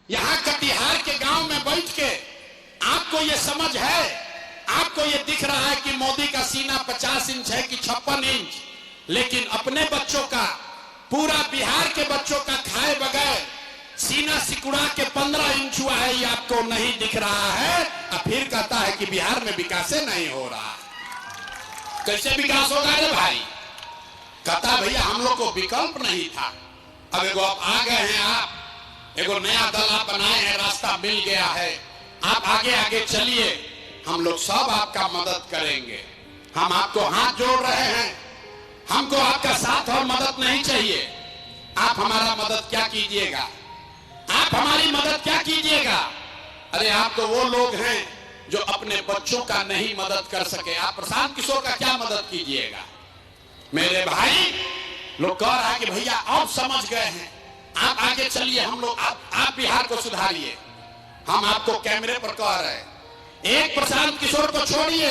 यहाँ कटिहार के गांव में बैठ के आपको ये समझ है, आपको ये दिख रहा है कि मोदी का सीना 50 इंच है कि 56 इंच, लेकिन अपने बच्चों का, पूरा बिहार के बच्चों का खाए बगैर सीना सिकुड़ा के 15 इंच हुआ है, ये आपको नहीं दिख रहा है। और फिर कहता है कि बिहार में विकास नहीं हो रहा। कैसे विकास होगा रे भाई? कहता भैया हम लोग को विकल्प नहीं था, अब एगो आप आ गए हैं, आप एगो नया दल आप बनाए हैं, रास्ता मिल गया है, आप आगे आगे चलिए, हम लोग सब आपका मदद करेंगे, हम आपको हाथ जोड़ रहे हैं, हमको आपका साथ और मदद नहीं चाहिए, आप हमारा मदद क्या कीजिएगा, आप हमारी मदद क्या कीजिएगा? अरे आप तो वो लोग हैं जो अपने बच्चों का नहीं मदद कर सके, आप प्रशांत किशोर का क्या मदद कीजिएगा? मेरे भाई लोग कह रहा है कि भैया अब समझ गए हैं, आप आगे चलिए, हम लोग आप बिहार को सुधारिए। हम आपको कैमरे पर कह रहे हैं, एक प्रशांत किशोर को छोड़िए,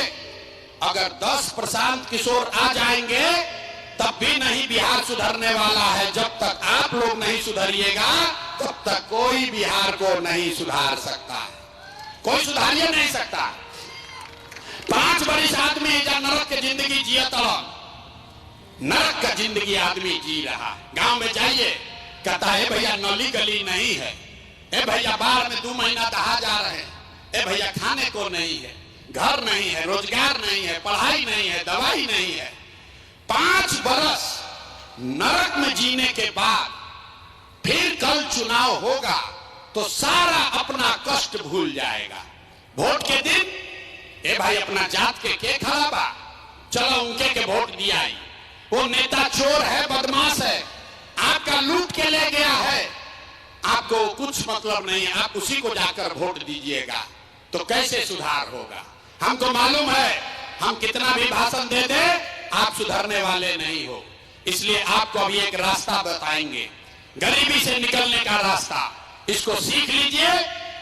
अगर 10 प्रशांत किशोर आ जाएंगे तब भी नहीं बिहार सुधरने वाला है। जब तक आप लोग नहीं सुधरिएगा तब तक कोई बिहार को नहीं सुधार सकता है, कोई सुधार नहीं सकता। 5 बरिस आदमी जा नरक की जिंदगी जियत, नरक का जिंदगी आदमी जी रहा। गांव में जाइए, कहता है भैया नली गली नहीं है, ए भैया बाढ़ में 2 महीना दहा जा रहे हैं, ए भैया खाने को नहीं है, घर नहीं है, रोजगार नहीं है, पढ़ाई नहीं है, दवाई नहीं है। 5 बरस नरक में जीने के बाद फिर कल चुनाव होगा तो सारा अपना कष्ट भूल जाएगा। वोट के दिन ए भाई अपना जात के खड़ा बा, चलो उनके के वोट दिया, वो नेता चोर है, बदमाश है, आपका लूट के ले गया है, आपको कुछ मतलब नहीं है, आप उसी को जाकर वोट दीजिएगा, तो कैसे सुधार होगा? हमको मालूम है हम कितना भी भाषण दे दे आप सुधरने वाले नहीं हो, इसलिए आपको अभी एक रास्ता बताएंगे, गरीबी से निकलने का रास्ता, इसको सीख लीजिए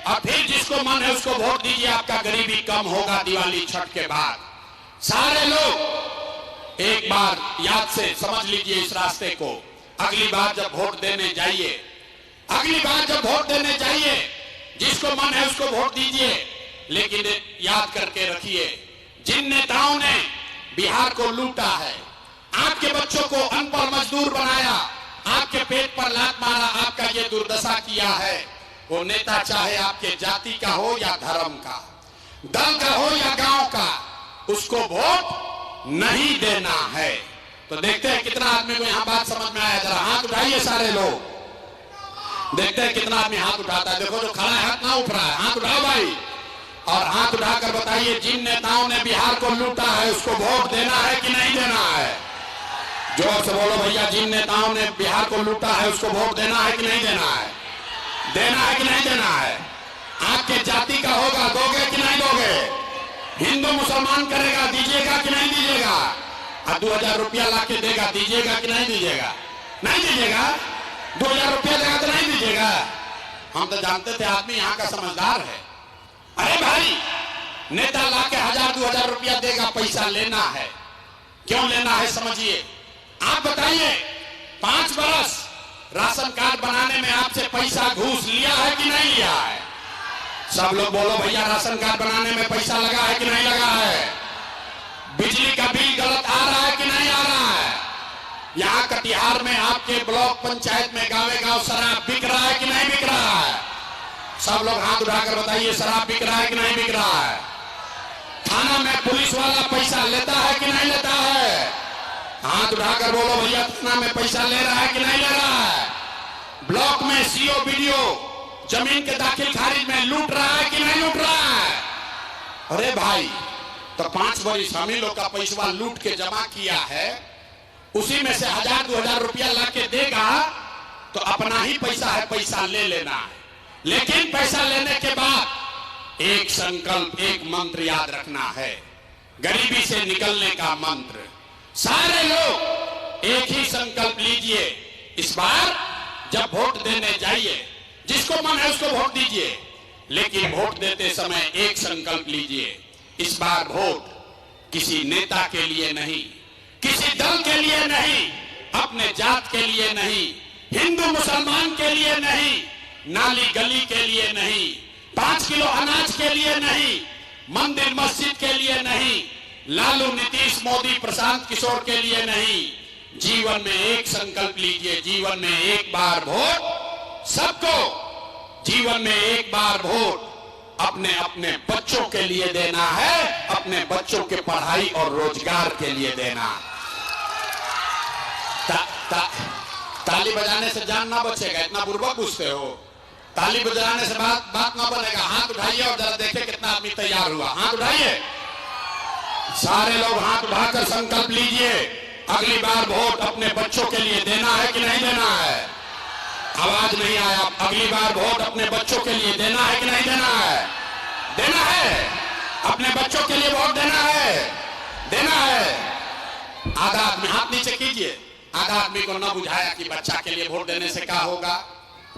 और फिर जिसको मन है उसको वोट दीजिए, आपका गरीबी कम होगा दिवाली छठ के बाद। सारे लोग एक बार याद से समझ लीजिए इस रास्ते को, अगली बार जब वोट देने जाइए, अगली बार जब वोट देने जाइए, जिसको मन है उसको वोट दीजिए, लेकिन याद करके रखिए, जिन नेताओं ने बिहार को लूटा है, आपके बच्चों को अनपढ़ मजदूर बनाया, आपके पेट पर लात मारा, आपका ये दुर्दशा किया है, वो नेता चाहे आपके जाति का हो या धर्म का, दल का हो या गांव का, उसको वोट नहीं देना है। तो देखते हैं कितना आदमी को यहाँ बात समझ में आया। जरा हाथ उठाइए सारे लोग, देखते हैं कितना आदमी हाथ उठाता है। देखो जो खड़ा है हाथ ना उठ रहा है, हाथ उठाओ भाई, और हाथ उठाकर बताइए जिन नेताओं ने बिहार को लूटा है उसको वोट देना है कि नहीं देना है? जोर से बोलो भैया, जिन नेताओं ने बिहार को लूटा है उसको वोट देना है कि नहीं देना है? देना है कि नहीं देना है? आपके जाति का होगा, दोगे कि नहीं दोगे? हिंदू मुसलमान करेगा, दीजिएगा कि नहीं दीजिएगा? 2000 रुपया ला के देगा, दीजिएगा कि नहीं दीजिएगा? नहीं दीजिएगा? 2000 रुपया देगा तो नहीं दीजिएगा? हम तो जानते थे आदमी यहाँ का समझदार है। अरे भाई, नेता ला के 1000-2000 रुपया देगा, पैसा लेना है, क्यों लेना है समझिए। आप बताइए, 5 बरस राशन कार्ड बनाने में आपसे पैसा घूस लिया है कि नहीं लिया है? सब लोग बोलो भैया, राशन कार्ड बनाने में पैसा लगा है कि नहीं लगा है? बिजली का बिल गलत आ रहा है कि नहीं आ रहा है? यहाँ कटिहार में आपके ब्लॉक पंचायत में गाँव गाँव शराब बिक रहा है कि नहीं बिक रहा है? सब लोग हाथ उठाकर बताइए, शराब बिक रहा है कि नहीं बिक रहा है? थाना में पुलिस वाला पैसा लेता है कि नहीं लेता है? हाथ उठाकर बोलो भैया, थाना में पैसा ले रहा है कि नहीं ले रहा है? ब्लॉक में सीओ बीडीओ जमीन के दाखिल खारिज में लूट रहा है कि नहीं लूट रहा है? अरे भाई, तो 5 बरिस हम ही लोग का पैसा लूट के जमा किया है, उसी में से 1000-2000 रुपया ला के देगा तो अपना ही पैसा है, पैसा ले लेना है। लेकिन पैसा लेने के बाद एक संकल्प, एक मंत्र याद रखना है, गरीबी से निकलने का मंत्र। सारे लोग एक ही संकल्प लीजिए, इस बार जब वोट देने जाइए, जिसको मन है उसको वोट दीजिए, लेकिन वोट देते समय एक संकल्प लीजिए, इस बार वोट किसी नेता के लिए नहीं, किसी दल के लिए नहीं, अपने जात के लिए नहीं, हिंदू मुसलमान के लिए नहीं, नाली गली के लिए नहीं, 5 किलो अनाज के लिए नहीं, मंदिर मस्जिद के लिए नहीं, लालू नीतीश मोदी प्रशांत किशोर के लिए नहीं। जीवन में एक संकल्प लीजिए, जीवन में एक बार वोट सबको, जीवन में एक बार वोट अपने अपने बच्चों के लिए देना है, अपने बच्चों के पढ़ाई और रोजगार के लिए देना। ताली बजाने से जान ना बचेगा, इतना बुर्बक पूछते हो। ताली बजाने से बात ना बनेगा। हाथ उठाइए और जरा देखिए कितना आदमी तैयार हुआ। हाथ उठाइए, सारे लोग हाथ उठाकर संकल्प लीजिए, अगली बार वोट अपने बच्चों के लिए देना है कि नहीं देना है? आवाज नहीं आया। अगली बार वोट अपने बच्चों के लिए देना है कि नहीं देना है? देना है। अपने बच्चों के लिए वोट देना है, देना है। आधा आदमी हाथ नीचे कीजिए। आधा आदमी को न बुझाया कि बच्चा के लिए वोट देने से क्या होगा।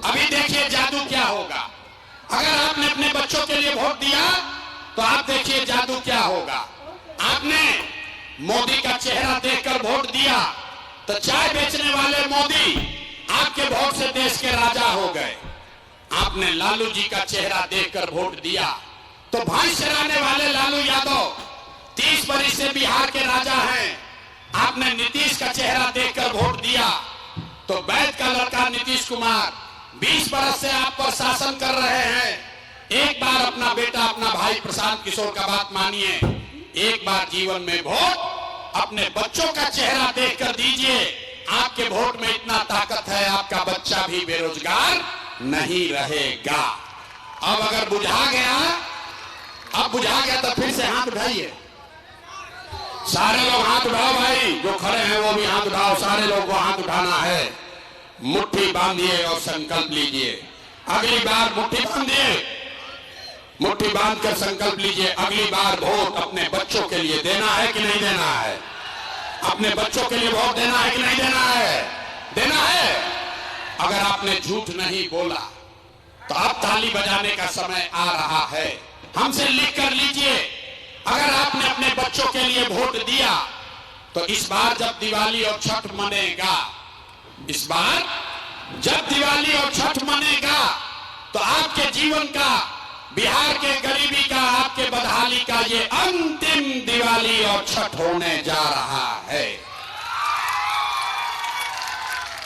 अभी देखिए जादू क्या होगा। अगर आपने अपने बच्चों के लिए वोट दिया तो आप देखिए जादू क्या होगा। आपने मोदी का चेहरा देखकर वोट दिया तो चाय बेचने वाले मोदी आपके वोट से देश के राजा हो गए। आपने लालू जी का चेहरा देखकर वोट दिया तो भैंस चराने वाले लालू यादव 30 वर्ष से बिहार के राजा हैं। आपने नीतीश का चेहरा देखकर वोट दिया तो वैद का लड़का नीतीश कुमार 20 वर्ष से आप पर शासन कर रहे हैं। एक बार अपना बेटा, अपना भाई प्रशांत किशोर का बात मानिए। एक बार जीवन में वोट अपने बच्चों का चेहरा देखकर दीजिए। आपके वोट में इतना ताकत है, आपका बच्चा भी बेरोजगार नहीं रहेगा। अब अगर बुझा गया, अब बुझा गया तो फिर से हाथ उठाइए। सारे लोग हाथ उठाओ भाई, जो खड़े हैं वो भी हाथ उठाओ। सारे लोग को हाथ उठाना है। मुट्ठी बांधिए और संकल्प लीजिए। अगली बार मुट्ठी बांधिए, मुट्ठी बांधकर संकल्प लीजिए। अगली बार वोट अपने बच्चों के लिए देना है कि नहीं देना है? अपने बच्चों के लिए वोट देना है कि नहीं देना है? देना है। अगर आपने झूठ नहीं बोला तो अब ताली बजाने का समय आ रहा है। हमसे लिख कर लीजिए। अगर आपने अपने बच्चों के लिए वोट दिया तो इस बार जब दिवाली और छठ मनेगा, इस बार जब दिवाली और छठ मनेगा तो आपके जीवन का, बिहार के गरीबी का, आपके बदहाली का ये अंतिम दिवाली और छठ होने जा रहा है।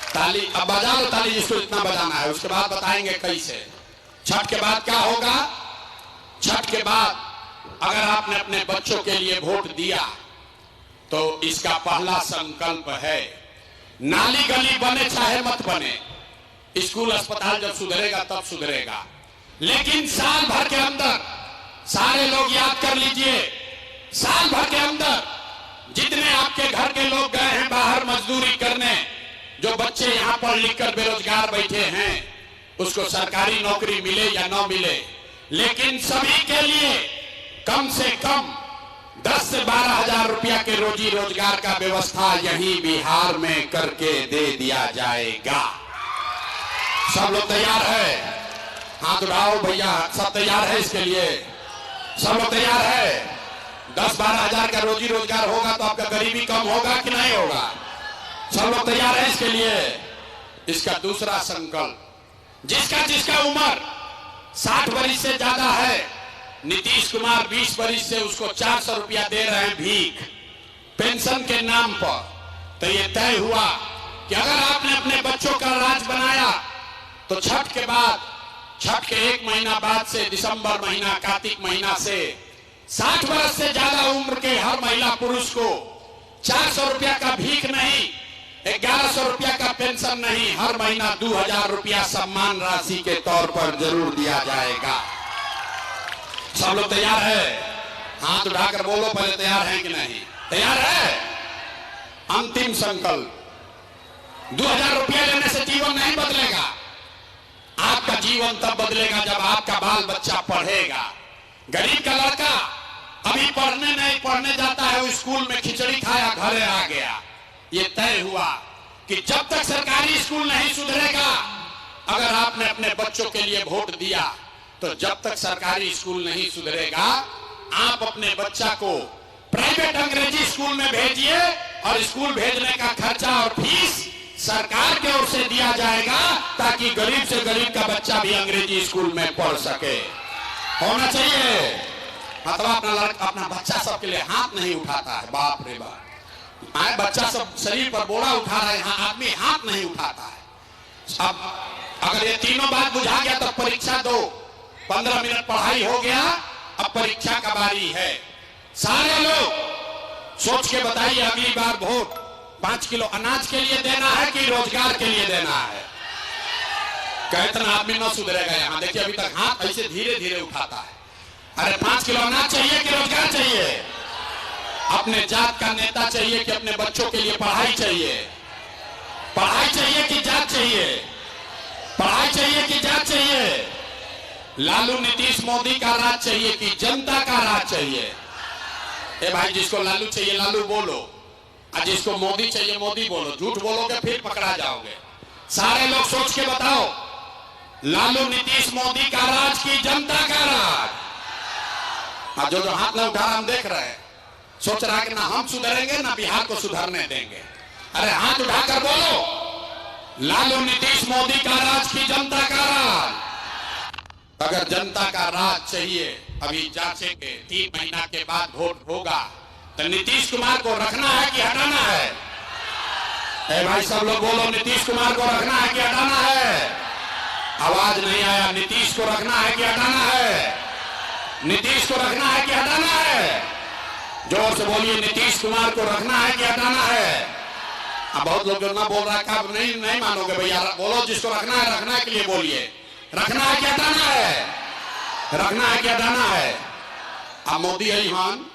ताली अब बजा लो, ताली जिसको इतना बजाना है। उसके बाद बताएंगे कैसे। छठ के बाद क्या होगा? छठ के बाद अगर आपने अपने बच्चों के लिए वोट दिया तो इसका पहला संकल्प है, नाली गली बने चाहे मत बने, स्कूल अस्पताल जब सुधरेगा तब सुधरेगा, लेकिन साल भर के अंदर, सारे लोग याद कर लीजिए, साल भर के अंदर जितने आपके घर के लोग गए हैं बाहर मजदूरी करने, जो बच्चे यहां पढ़ लिख कर बेरोजगार बैठे हैं, उसको सरकारी नौकरी मिले या न मिले, लेकिन सभी के लिए कम से कम 10 से 12 हजार रुपया के रोजी रोजगार का व्यवस्था यही बिहार में करके दे दिया जाएगा। सब लोग तैयार है? हाथ उठाओ भैया, सब तैयार है इसके लिए? सब लोग तैयार है? 10-12 हजार का रोजी रोजगार होगा तो आपका गरीबी कम होगा कि नहीं होगा? सब लोग तैयार है इसके लिए? इसका दूसरा संकल्प, जिसका उम्र 60 वर्ष से ज्यादा है, नीतीश कुमार 20 वर्ष से उसको 400 रुपया दे रहे हैं भीख पेंशन के नाम पर। तो ये तय हुआ कि अगर आपने अपने बच्चों का राज बनाया तो छठ के बाद, छठ के 1 महीना बाद से दिसंबर महीना, कार्तिक महीना से 60 वर्ष से ज्यादा उम्र के हर महिला पुरुष को 400 रुपया का भीख नहीं, 1100 रुपया का पेंशन नहीं, हर महीना 2000 रुपया सम्मान राशि के तौर पर जरूर दिया जाएगा। सब लोग तैयार है? हाथ उठाकर बोलो पहले, तैयार है कि नहीं? तैयार है? अंतिम संकल्प, 2000 रुपया लेने से जीवन नहीं बदलेगा। आपका जीवन तब बदलेगा जब आपका बाल बच्चा पढ़ेगा। गरीब का लड़का अभी पढ़ने जाता है, वो स्कूल में खिचड़ी खाया घरे आ गया। ये तय हुआ कि जब तक सरकारी स्कूल नहीं सुधरेगा, अगर आपने अपने बच्चों के लिए वोट दिया तो जब तक सरकारी स्कूल नहीं सुधरेगा, आप अपने बच्चा को प्राइवेट अंग्रेजी स्कूल में भेजिए और स्कूल भेजने का खर्चा और फीस सरकार की ओर से दिया जाएगा, ताकि गरीब से गरीब का बच्चा भी अंग्रेजी स्कूल में पढ़ सके। होना चाहिए। अथवा अपना बच्चा सबके लिए हाथ नहीं उठाता है। बाप रे बाप, आए बच्चा सब शरीर पर बोरा उठा रहे हैं, आदमी हाथ नहीं उठाता है। अब अगर ये तीनों बात बुझा गया तो परीक्षा दो। 15 मिनट पढ़ाई हो गया, अब परीक्षा का बारी है। सारे लोग सोच के बताइए, अगली बार वोट 5 किलो अनाज के लिए देना है कि रोजगार के लिए देना है? कहतना आदमी न सुधरेगा। यहाँ देखिए, अभी तक हाथ ऐसे धीरे धीरे उठाता है। अरे 5 किलो अनाज चाहिए कि रोजगार चाहिए? अपने जात का नेता चाहिए कि अपने बच्चों के लिए पढ़ाई चाहिए? पढ़ाई चाहिए कि जात चाहिए? पढ़ाई चाहिए कि जात चाहिए? लालू नीतीश मोदी का राज चाहिए कि जनता का राज चाहिए? ए भाई, जिसको लालू चाहिए लालू बोलो, और जिसको मोदी चाहिए मोदी बोलो। झूठ बोलोगे फिर पकड़ा जाओगे। सारे लोग सोच के बताओ, लालू नीतीश मोदी का राज की जनता का राज? और जो हाथ न उठा हम देख रहे हैं, सोच रहा है कि ना हम सुधरेंगे ना बिहार को सुधरने देंगे। अरे हाथ उठाकर बोलो, लालू नीतीश मोदी का राज की जनता का राज? अगर जनता का राज चाहिए, अभी जांचेंगे, 3 महीना के बाद वोट होगा, तो नीतीश कुमार को रखना है कि हटाना है? ए भाई, सब लोग बोलो, नीतीश कुमार को रखना है कि हटाना है? आवाज नहीं आया। नीतीश को रखना है कि हटाना है? नीतीश को रखना है कि हटाना है? जोर से बोलिए, नीतीश कुमार को रखना है कि हटाना है? अब बहुत लोग ना बोल रहा है, नहीं मानोगे भैया। बोलो, जिसको रखना है रखना के लिए बोलिए। रखना है कि हटाना है? रखना है कि हटाना है? अब मोदी है ईमान,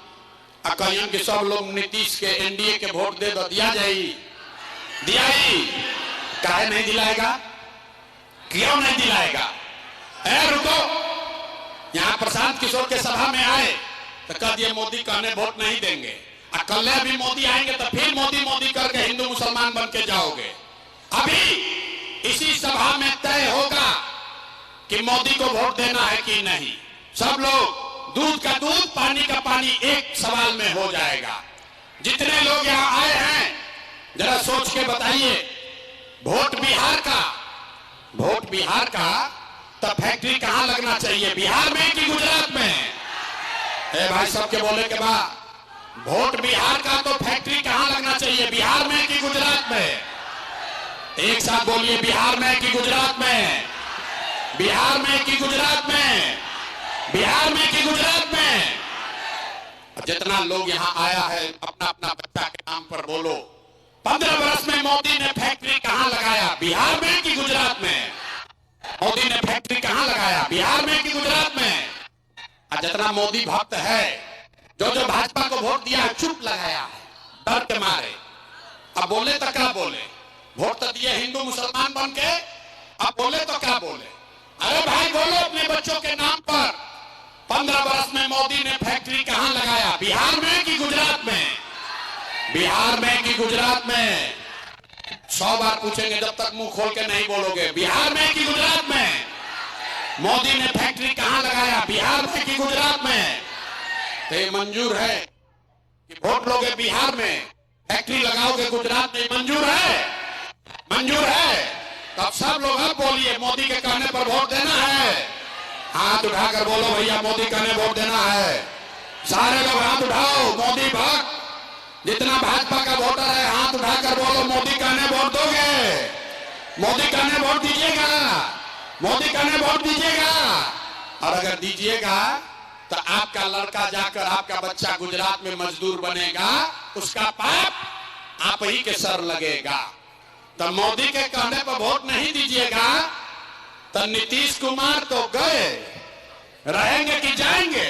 कहियन के सब लोग नीतीश के एनडीए के वोट दे दो, दिया जाए? दिया ही? काहे नहीं दिलाएगा? क्यों नहीं दिलाएगा? रुको, यहाँ प्रशांत किशोर के सभा में आए तो कह दिए मोदी कहने वोट नहीं देंगे, और कल भी मोदी आएंगे तो फिर मोदी मोदी करके हिंदू मुसलमान बन के जाओगे। अभी इसी सभा में तय होगा कि मोदी को वोट देना है कि नहीं। सब लोग दूध का दूध पानी का पानी एक सवाल में हो जाएगा। जितने लोग यहाँ आए हैं जरा सोच के बताइए, वोट बिहार का तो फैक्ट्री कहां लगना चाहिए, बिहार में कि गुजरात में? ए भाई, सबके बोले के बाद वोट बिहार का तो फैक्ट्री कहां लगना चाहिए, बिहार में कि गुजरात में? एक साथ बोलिए, बिहार में कि गुजरात में? बिहार में कि गुजरात में? बिहार में कि गुजरात में? जितना लोग यहाँ आया है, अपना अपना बच्चा के नाम पर बोलो, 15 वर्ष में मोदी ने फैक्ट्री कहां लगाया, बिहार में कि गुजरात में? मोदी ने फैक्ट्री कहां लगाया, बिहार में कि गुजरात में? और जितना मोदी भक्त है, जो भाजपा को वोट दिया है, चुप लगाया है डर के मारे। अब बोले तो क्या बोले? वोट तो दिए हिंदू मुसलमान बन के, अब बोले तो क्या बोले? अरे भाई बोलो अपने बच्चों के नाम पर, 15 वर्ष में मोदी ने फैक्ट्री कहां लगाया, बिहार में कि गुजरात में? बिहार में कि गुजरात में? 100 बार पूछेंगे जब तक मुंह खोल के नहीं बोलोगे। बिहार में कि गुजरात में? मोदी ने फैक्ट्री कहां लगाया, बिहार में कि गुजरात में? तो ये मंजूर है कि वोट लोगे बिहार में, फैक्ट्री लगाओगे गुजरात में? मंजूर है? मंजूर है? तब सब लोग अब बोलिए, मोदी के कहने पर वोट देना है। हाथ उठाकर बोलो भैया, मोदी कहने वोट देना है। सारे लोग हाथ उठाओ। मोदी भक्त जितना भाजपा का वोटर है, हाथ उठाकर बोलो, मोदी कहने वोट दोगे? मोदी कहने वोट दीजिएगा? मोदी कहने वोट दीजिएगा? और अगर दीजिएगा तो आपका लड़का जाकर, आपका बच्चा गुजरात में मजदूर बनेगा, उसका पाप आप ही के सर लगेगा। तो मोदी के कहने पर वोट नहीं दीजिएगा तो नीतीश कुमार तो गए, रहेंगे कि जाएंगे?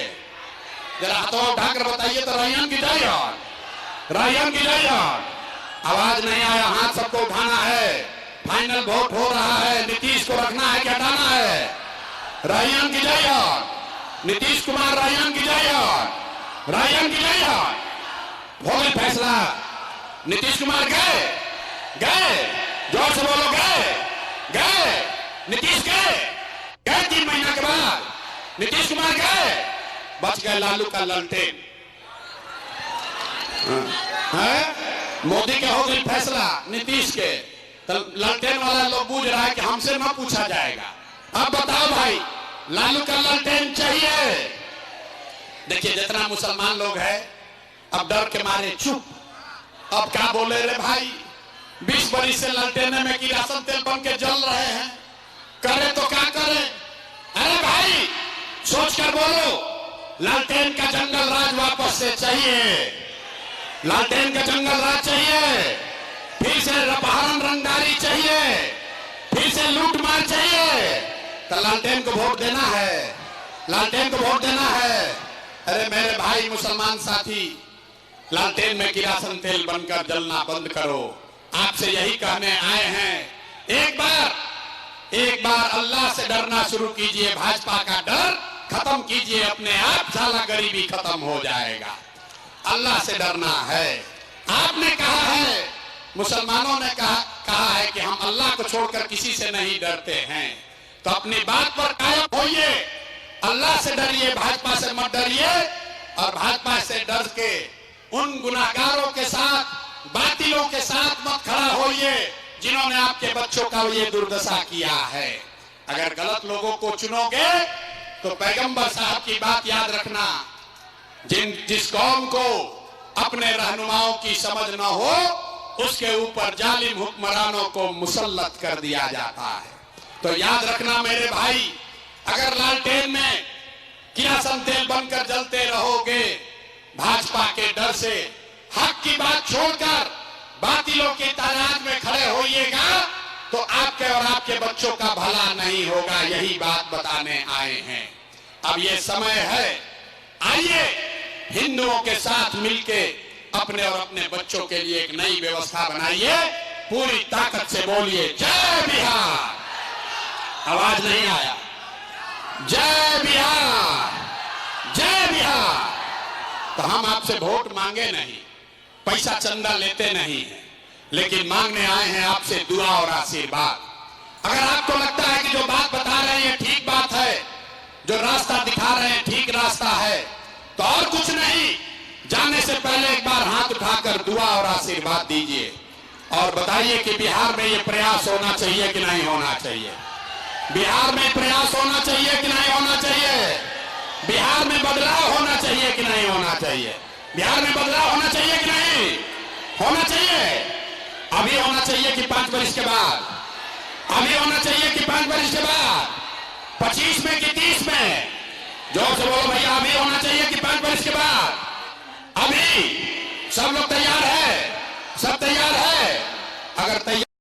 जरा हाथों उठाकर बताइए तो रहियन की जाइए, रहियन की जाइए। आवाज नहीं आया, हाथ सबको उठाना है। फाइनल वोट हो रहा है, नीतीश को रखना है कि हटाना है? रहियन की जाइए, नीतीश कुमार रहियन की जाइए, रहियन की जाइए। हो गया फैसला, नीतीश कुमार गए, गए, जोर से बोलो, गए, गए, नीतीश गए, गए 3 महीना के बाद नीतीश कुमार गए, बच गए लालू का ललटेन। मोदी के हो गई फैसला, नीतीश के तो लालटेन वाला लोग बूझ रहा है कि हमसे न पूछा जाएगा। अब बताओ भाई, लालू का लालटेन चाहिए? देखिए जितना मुसलमान लोग हैं अब डर के मारे चुप। अब क्या बोले रे भाई, 20 बरिस से लालटेने में किरासन तेल बन के जल रहे हैं, करे तो क्या करे? अरे भाई सोच कर बोलो, लालटेन का जंगल राज वापस से चाहिए, लालटेन का जंगल राज चाहिए, फिर से अपहरण रंगदारी चाहिए, फिर से लूट मार चाहिए, तो लालटेन को वोट देना है, लालटेन को वोट देना है। अरे मेरे भाई मुसलमान साथी, लालटेन में किरासन तेल बनकर जलना बंद करो। आपसे यही कहने आए हैं, एक बार अल्लाह से डरना शुरू कीजिए, भाजपा का डर खत्म कीजिए, अपने आप साला गरीबी खत्म हो जाएगा। अल्लाह से डरना है। आपने कहा है, मुसलमानों ने कहा है कि हम अल्लाह को छोड़कर किसी से नहीं डरते हैं, तो अपनी बात पर कायम होइए, अल्लाह से डरिए, भाजपा से मत डरिए। और भाजपा से डर के उन गुनाहगारों के साथ, बातिलों के साथ मत खड़ा होइए जिन्होंने आपके बच्चों का ये दुर्दशा किया है। अगर गलत लोगों को चुनोगे तो पैगंबर साहब की बात याद रखना, जिस कौम को अपने रहनुमाओं की समझ न हो उसके ऊपर जालिम हुक्मरानों को मुसल्लत कर दिया जाता है। तो याद रखना मेरे भाई, अगर लालटेन में किरासन तेल बनकर जलते रहोगे भाजपा के डर से, हक की बात छोड़कर बातिलों की तादाद में खड़े होइएगा तो आपके और आपके बच्चों का भला नहीं होगा। यही बात बताने आए हैं। अब ये समय है, आइए हिंदुओं के साथ मिलके अपने और अपने बच्चों के लिए एक नई व्यवस्था बनाइए। पूरी ताकत से बोलिए जय बिहार। आवाज नहीं आया? जय बिहार, जय बिहार। तो हम आपसे वोट मांगे नहीं, पैसा चंदा लेते नहीं हैं, लेकिन मांगने आए हैं आपसे दुआ और आशीर्वाद। अगर आपको लगता है कि जो बात बता रहे हैं ठीक बात है, जो रास्ता दिखा रहे हैं ठीक रास्ता है, तो और कुछ नहीं, जाने से पहले एक बार हाथ उठाकर दुआ और आशीर्वाद दीजिए और बताइए कि बिहार में ये प्रयास होना चाहिए कि नहीं होना चाहिए, बिहार में प्रयास होना चाहिए कि नहीं होना चाहिए, बिहार में बदलाव होना चाहिए कि नहीं होना चाहिए, बिहार में बदलाव होना चाहिए कि नहीं होना चाहिए। अभी होना चाहिए कि 5 वर्ष के बाद, अभी होना चाहिए कि 5 वर्ष के बाद, 25 में कि 30 में? जोर से बोलो भैया, अभी होना चाहिए कि 5 वर्ष के बाद? अभी। सब लोग तैयार है? सब तैयार है? अगर तैयार